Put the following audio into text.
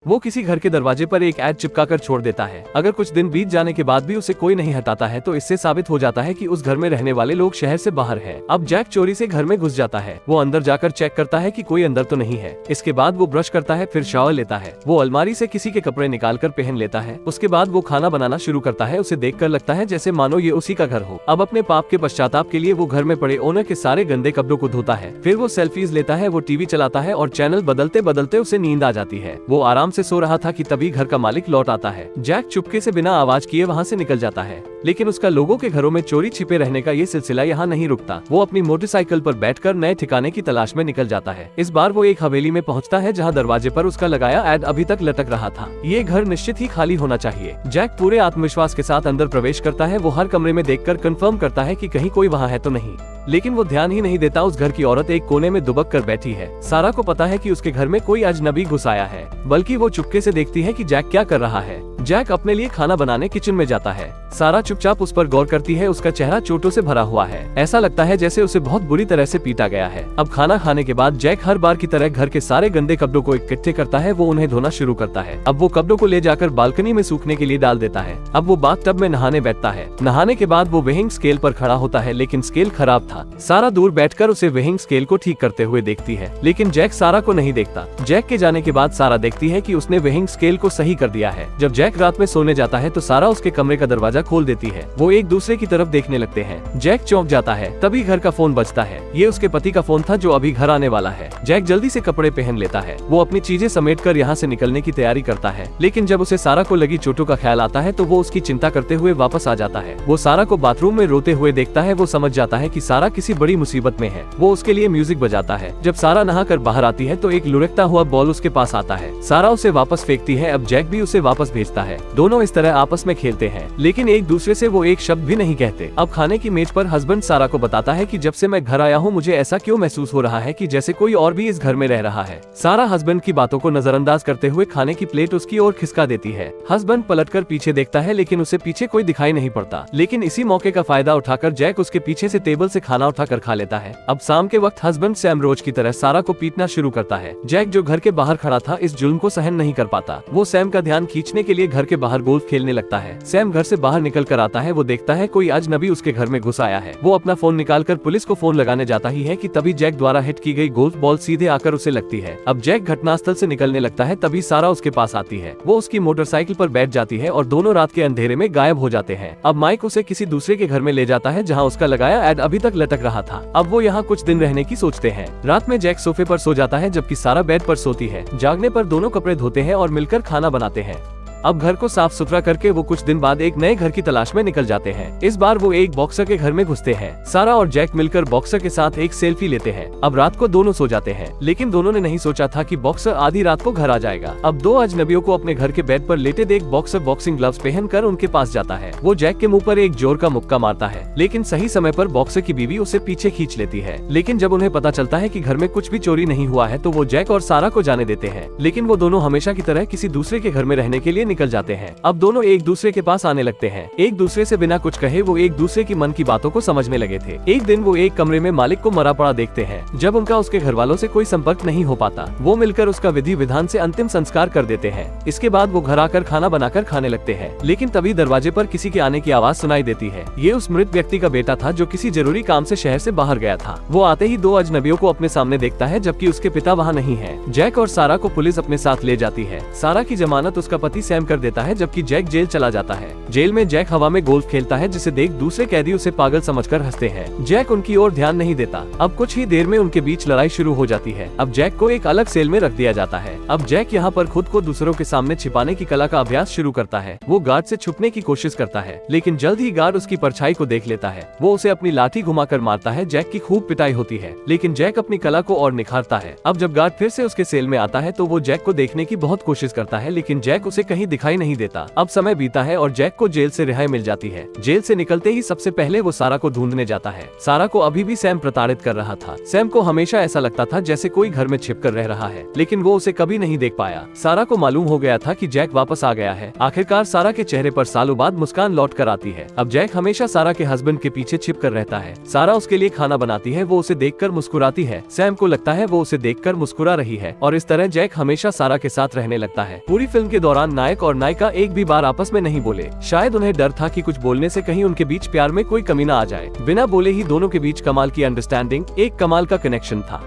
वो किसी घर के दरवाजे पर एक ऐड चिपका कर छोड़ देता है। अगर कुछ दिन बीत जाने के बाद भी उसे कोई नहीं हटाता है तो इससे साबित हो जाता है कि उस घर में रहने वाले लोग शहर से बाहर हैं। अब जैक चोरी से घर में घुस जाता है। वो अंदर जाकर चेक करता है कि कोई अंदर तो नहीं है। इसके बाद वो ब्रश करता है, फिर शावर लेता है। वो अलमारी से किसी के कपड़े निकाल कर पहन लेता है। उसके बाद वो खाना बनाना शुरू करता है। उसे देखकर लगता है जैसे मानो ये उसी का घर हो। अब अपने पाप के पश्चाताप के लिए वो घर में पड़े ओनर के सारे गंदे कपड़ों को धोता है। फिर वो सेल्फीज लेता है। वो टीवी चलाता है और चैनल बदलते बदलते उसे नींद आ जाती है। वो आराम से सो रहा था कि तभी घर का मालिक लौट आता है। जैक चुपके से बिना आवाज किए वहाँ से निकल जाता है, लेकिन उसका लोगों के घरों में चोरी छिपे रहने का ये सिलसिला यहाँ नहीं रुकता। वो अपनी मोटरसाइकिल पर बैठकर नए ठिकाने की तलाश में निकल जाता है। इस बार वो एक हवेली में पहुँचता है जहाँ दरवाजे पर उसका लगाया ऐड अभी तक लटक रहा था। ये घर निश्चित ही खाली होना चाहिए। जैक पूरे आत्मविश्वास के साथ अंदर प्रवेश करता है। वो हर कमरे में देखकर कंफर्म करता है कि कहीं कोई वहाँ है तो नहीं, लेकिन वो ध्यान ही नहीं देता। उस घर की औरत एक कोने में दुबक कर बैठी है। सारा को पता है कि उसके घर में कोई अजनबी घुस आया है, बल्कि वो चुपके से देखती है कि जैक क्या कर रहा है। जैक अपने लिए खाना बनाने किचन में जाता है। सारा चुपचाप उस पर गौर करती है। उसका चेहरा चोटों से भरा हुआ है। ऐसा लगता है जैसे उसे बहुत बुरी तरह से पीटा गया है। अब खाना खाने के बाद जैक हर बार की तरह घर के सारे गंदे कपड़ों को इकट्ठे करता है। वो उन्हें धोना शुरू करता है। अब वो कपड़ों को ले जाकर बालकनी में सूखने के लिए डाल देता है। अब वो बाथटब में नहाने बैठता है। नहाने के बाद वो वेइंग स्केल पर खड़ा होता है, लेकिन स्केल खराब था। सारा दूर बैठकर उसे वेइंग स्केल को ठीक करते हुए देखती है, लेकिन जैक सारा को नहीं देखता। जैक के जाने के बाद सारा देखती है कि उसने वेइंग स्केल को सही कर दिया है। जब जैक रात में सोने जाता है तो सारा उसके कमरे का दरवाजा खोल देती है। वो एक दूसरे की तरफ देखने लगते हैं। जैक चौंक जाता है। तभी घर का फोन बजता है। ये उसके पति का फोन था जो अभी घर आने वाला है। जैक जल्दी से कपड़े पहन लेता है। वो अपनी चीजें समेटकर यहाँ से निकलने की तैयारी करता है, लेकिन जब उसे सारा को लगी चोटों का ख्याल आता है तो वो उसकी चिंता करते हुए वापस आ जाता है। वो सारा को बाथरूम में रोते हुए देखता है। वो समझ जाता है कि सारा किसी बड़ी मुसीबत में है। वो उसके लिए म्यूजिक बजाता है। जब सारा नहाकर बाहर आती है तो एक लुढ़कता हुआ बॉल उसके पास आता है। सारा उसे वापस फेंकती है। अब जैक भी उसे वापस भेजता है। दोनों इस तरह आपस में खेलते हैं, लेकिन एक दूसरे से वो एक शब्द भी नहीं कहते। अब खाने की मेज पर हस्बैंड सारा को बताता है कि जब से मैं घर आया हूँ मुझे ऐसा क्यों महसूस हो रहा है कि जैसे कोई और भी इस घर में रह रहा है। सारा हस्बैंड की बातों को नजरअंदाज करते हुए खाने की प्लेट उसकी ओर खिसका देती है। हस्बैंड पलटकर पीछे देखता है, लेकिन उसे पीछे कोई दिखाई नहीं पड़ता। लेकिन इसी मौके का फायदा उठाकर जैक उसके पीछे से टेबल से खाना उठाकर खा लेता है। अब शाम के वक्त हस्बैंड सैम रोज की तरह सारा को पीटना शुरू करता है। जैक जो घर के बाहर खड़ा था इस जुल्म को सहन नहीं कर पाता। वो सैम का ध्यान खींचने के लिए घर के बाहर गोल्फ खेलने लगता है। सैम घर से बाहर निकल कर आता है। वो देखता है कोई अजनबी उसके घर में घुस आया है। वो अपना फोन निकालकर पुलिस को फोन लगाने जाता ही है कि तभी जैक द्वारा हिट की गई गोल्फ बॉल सीधे आकर उसे लगती है। अब जैक घटनास्थल से निकलने लगता है। तभी सारा उसके पास आती है। वो उसकी मोटरसाइकिल पर बैठ जाती है और दोनों रात के अंधेरे में गायब हो जाते हैं। अब माइक उसे किसी दूसरे के घर में ले जाता है जहाँ उसका लगाया ऐड अभी तक लटक रहा था। अब वो यहाँ कुछ दिन रहने की सोचते हैं। रात में जैक सोफे पर सो जाता है जबकि सारा बेड पर सोती है। जागने पर दोनों कपड़े धोते हैं और मिलकर खाना बनाते हैं। अब घर को साफ सुथरा करके वो कुछ दिन बाद एक नए घर की तलाश में निकल जाते हैं। इस बार वो एक बॉक्सर के घर में घुसते हैं। सारा और जैक मिलकर बॉक्सर के साथ एक सेल्फी लेते हैं। अब रात को दोनों सो जाते हैं, लेकिन दोनों ने नहीं सोचा था कि बॉक्सर आधी रात को घर आ जाएगा। अब दो अजनबियों को अपने घर के बेड पर लेटे देख बॉक्सर बॉक्सिंग ग्लव्स पहनकर उनके पास जाता है। वो जैक के मुंह पर एक जोर का मुक्का मारता है, लेकिन सही समय पर बॉक्सर की बीवी उसे पीछे खींच लेती है। लेकिन जब उन्हें पता चलता है कि घर में कुछ भी चोरी नहीं हुआ है तो वो जैक और सारा को जाने देते हैं। लेकिन वो दोनों हमेशा की तरह किसी दूसरे के घर में रहने के लिए निकल जाते हैं। अब दोनों एक दूसरे के पास आने लगते हैं। एक दूसरे से बिना कुछ कहे वो एक दूसरे की मन की बातों को समझने लगे थे। एक दिन वो एक कमरे में मालिक को मरा पड़ा देखते हैं। जब उनका उसके घर वालों से कोई संपर्क नहीं हो पाता, वो मिलकर उसका विधि विधान से अंतिम संस्कार कर देते हैं। इसके बाद वो घर आकर खाना बनाकर खाने लगते हैं, लेकिन तभी दरवाजे पर किसी के आने की आवाज सुनाई देती है। ये उस मृत व्यक्ति का बेटा था जो किसी जरूरी काम से शहर से बाहर गया था। वो आते ही दो अजनबियों को अपने सामने देखता है, जबकि उसके पिता वहाँ नहीं है। जैक और सारा को पुलिस अपने साथ ले जाती है। सारा की जमानत उसका पति सैम कर देता है, जबकि जैक जेल चला जाता है। जेल में जैक हवा में गोल्फ खेलता है, जिसे देख दूसरे कैदी उसे पागल समझकर हंसते हैं। जैक उनकी ओर ध्यान नहीं देता। अब कुछ ही देर में उनके बीच लड़ाई शुरू हो जाती है। अब जैक को एक अलग सेल में रख दिया जाता है। अब जैक यहाँ पर खुद को दूसरों के सामने छिपाने की कला का अभ्यास शुरू करता है। वो गार्ड से छुपने की कोशिश करता है, लेकिन जल्द ही गार्ड उसकी परछाई को देख लेता है। वो उसे अपनी लाठी घुमाकर मारता है। जैक की खूब पिटाई होती है, लेकिन जैक अपनी कला को और निखारता है। अब जब गार्ड फिर से उसके सेल में आता है तो वो जैक को देखने की बहुत कोशिश करता है, लेकिन जैक उसे कहीं कहीं दिखाई नहीं देता। अब समय बीता है और जैक को जेल से रिहाई मिल जाती है। जेल से निकलते ही सबसे पहले वो सारा को ढूंढने जाता है। सारा को अभी भी सैम प्रताड़ित कर रहा था। सैम को हमेशा ऐसा लगता था जैसे कोई घर में छिपकर रह रहा है, लेकिन वो उसे कभी नहीं देख पाया। सारा को मालूम हो गया था कि जैक वापस आ गया है। आखिरकार सारा के चेहरे पर सालों बाद मुस्कान लौट कर आती है। अब जैक हमेशा सारा के हस्बैंड के पीछे छिप कर रहता है। सारा उसके लिए खाना बनाती है, वो उसे देखकर मुस्कुराती है। सैम को लगता है वो उसे देखकर मुस्कुरा रही है और इस तरह जैक हमेशा सारा के साथ रहने लगता है। पूरी फिल्म के दौरान नायक और नायिका एक भी बार आपस में नहीं बोले। शायद उन्हें डर था कि कुछ बोलने से कहीं उनके बीच प्यार में कोई कमी न आ जाए। बिना बोले ही दोनों के बीच कमाल की अंडरस्टैंडिंग, एक कमाल का कनेक्शन था।